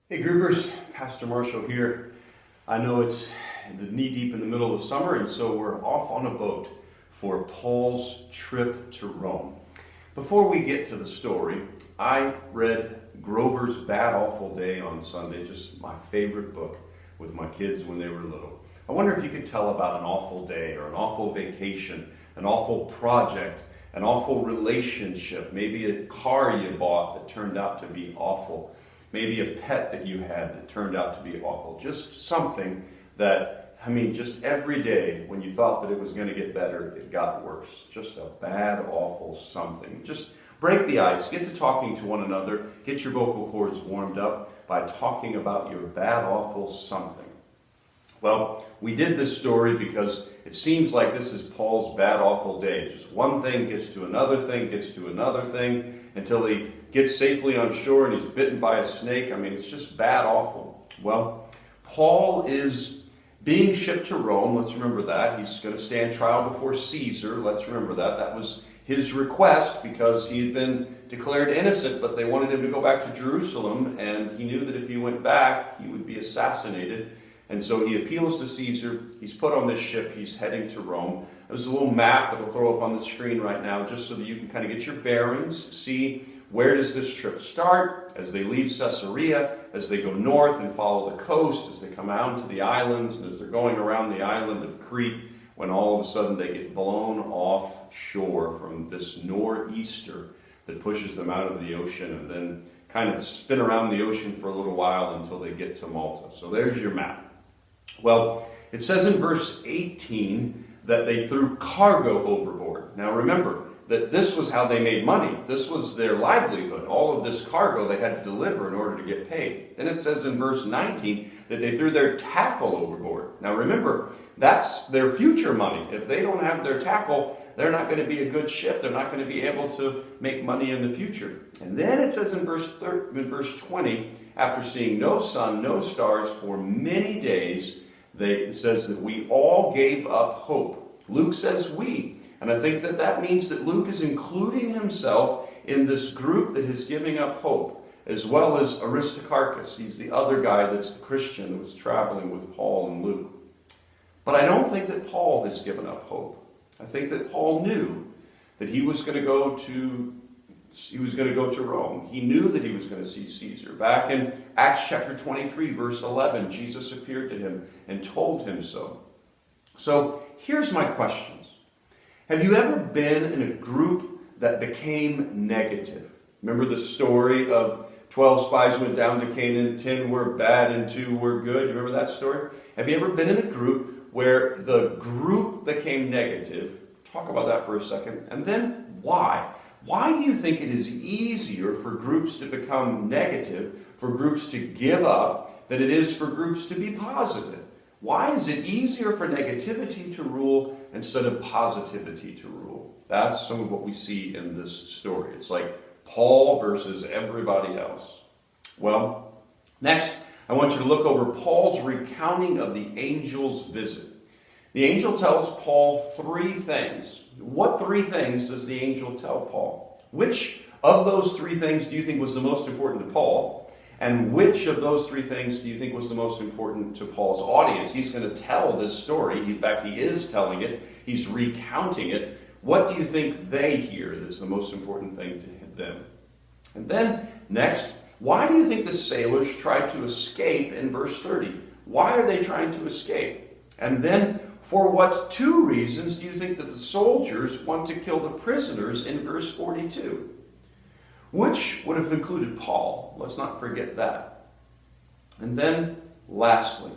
Hey groupers, Pastor Marshall here. I know it's knee deep in the middle of summer, and so we're off on a boat for Paul's trip to Rome. Before we get to the story, I read Grover's Bad Awful Day on Sunday, just my favorite book, with my kids when they were little. I wonder if you could tell about an awful day or an awful vacation, an awful project, an awful relationship, maybe a car you bought that turned out to be awful. Maybe a pet that you had that turned out to be awful. Just something that, just every day when you thought that it was going to get better, it got worse. Just a bad, awful something. Just break the ice. Get to talking to one another. Get your vocal cords warmed up by talking about your bad, awful something. Well, we did this story because it seems like this is Paul's bad, awful day. Just one thing gets to another thing, gets to another thing, until he gets safely on shore and he's bitten by a snake. It's just bad, awful. Well, Paul is being shipped to Rome. Let's remember that. He's going to stand trial before Caesar. Let's remember that. That was his request because he had been declared innocent, but they wanted him to go back to Jerusalem, and he knew that if he went back, he would be assassinated. And so he appeals to Caesar. He's put on this ship. He's heading to Rome. There's a little map that we'll throw up on the screen right now just so that you can kind of get your bearings, see where does this trip start as they leave Caesarea, as they go north and follow the coast, as they come out to the islands, and as they're going around the island of Crete, when all of a sudden they get blown offshore from this nor'easter that pushes them out of the ocean and then kind of spin around the ocean for a little while until they get to Malta. So there's your map. Well, it says in verse 18 that they threw cargo overboard. Now remember that this was how they made money. This was their livelihood. All of this cargo they had to deliver in order to get paid. Then it says in verse 19 that they threw their tackle overboard. Now remember, that's their future money. If they don't have their tackle, they're not going to be a good ship. They're not going to be able to make money in the future. And then it says in verse 20, after seeing no sun, no stars for many days, it says that we all gave up hope. Luke says we. And I think that means that Luke is including himself in this group that is giving up hope, as well as Aristarchus. He's the other guy that's the Christian that was traveling with Paul and Luke. But I don't think that Paul has given up hope. I think that Paul knew that he was going to go to Rome. He knew that he was going to see Caesar. Back in Acts chapter 23, verse 11, Jesus appeared to him and told him so. So here's my questions. Have you ever been in a group that became negative? Remember the story of 12 spies went down to Canaan, 10 were bad and 2 were good? You remember that story? Have you ever been in a group where the group became negative? Talk about that for a second. And then why? Why do you think it is easier for groups to become negative, for groups to give up, than it is for groups to be positive? Why is it easier for negativity to rule instead of positivity to rule? That's some of what we see in this story. It's like Paul versus everybody else. Well, next, I want you to look over Paul's recounting of the angel's visit. The angel tells Paul 3 things. What 3 things does the angel tell Paul? Which of those 3 things do you think was the most important to Paul? And which of those 3 things do you think was the most important to Paul's audience? He's going to tell this story. In fact, he is telling it. He's recounting it. What do you think they hear that's the most important thing to them? And then, next, why do you think the sailors tried to escape in verse 30? Why are they trying to escape? And then, for what 2 reasons do you think that the soldiers want to kill the prisoners in verse 42? Which would have included Paul. Let's not forget that. And then, lastly,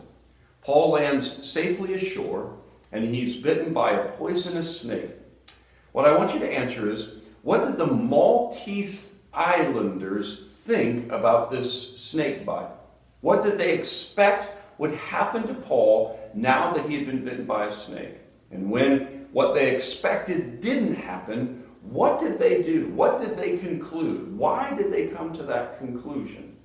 Paul lands safely ashore, and he's bitten by a poisonous snake. What I want you to answer is, what did the Maltese Islanders think about this snake bite? What did they expect would happen to Paul now that he had been bitten by a snake? And when what they expected didn't happen, what did they do? What did they conclude? Why did they come to that conclusion?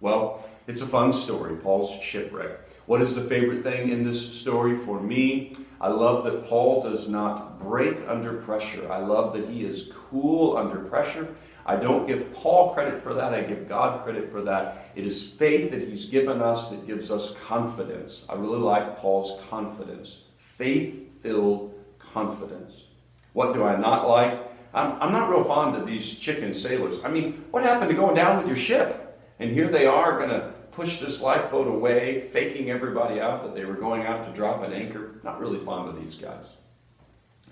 Well, it's a fun story, Paul's shipwreck. What is the favorite thing in this story for me? I love that Paul does not break under pressure. I love that he is cool under pressure. I don't give Paul credit for that. I give God credit for that. It is faith that he's given us that gives us confidence. I really like Paul's confidence. Faith-filled confidence. What do I not like? I'm not real fond of these chicken sailors. I mean, what happened to going down with your ship? And here they are going to push this lifeboat away, faking everybody out that they were going out to drop an anchor. Not really fond of these guys.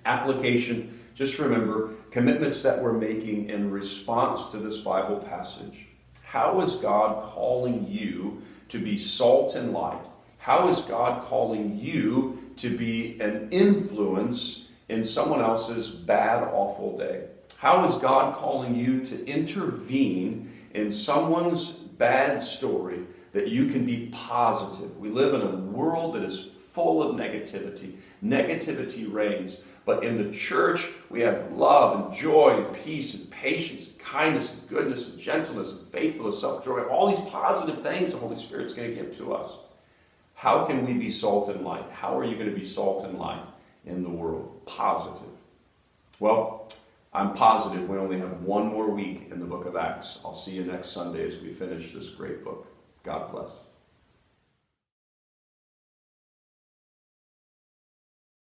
Application, just remember, commitments that we're making in response to this Bible passage. How is God calling you to be salt and light? How is God calling you to be an influence in someone else's bad, awful day? How is God calling you to intervene in someone's bad story that you can be positive? We live in a world that is full of negativity. Negativity reigns. But in the church, we have love and joy and peace and patience and kindness and goodness and gentleness and faithfulness, self-joy. All these positive things the Holy Spirit's going to give to us. How can we be salt and light? How are you going to be salt and light in the world? Positive. Well, I'm positive we only have one more week in the book of Acts. I'll see you next Sunday as we finish this great book. God bless.